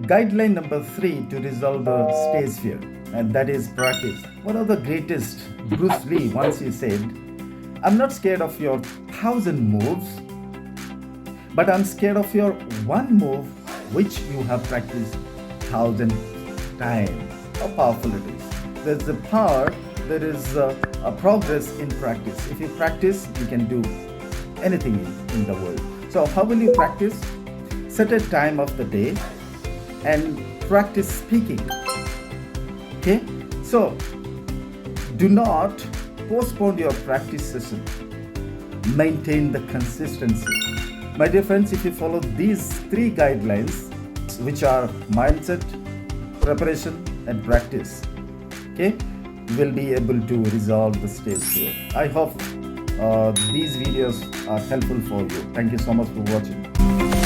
Guideline number 3 to resolve the stage fear, and that is practice. One of the greatest, Bruce Lee, once he said, I'm not scared of your 1,000 moves, but I'm scared of your one move which you have practiced 1,000 times. How powerful it is. There's a power, there is a progress in practice. If you practice, you can do anything in the world. So how will you practice? Set a time of the day and practice speaking. Okay? So do not postpone your practice session. Maintain the consistency. My dear friends, if you follow these 3 guidelines, which are mindset, preparation, and practice, okay, you will be able to resolve the stage fear. I hope these videos are helpful for you. Thank you so much for watching.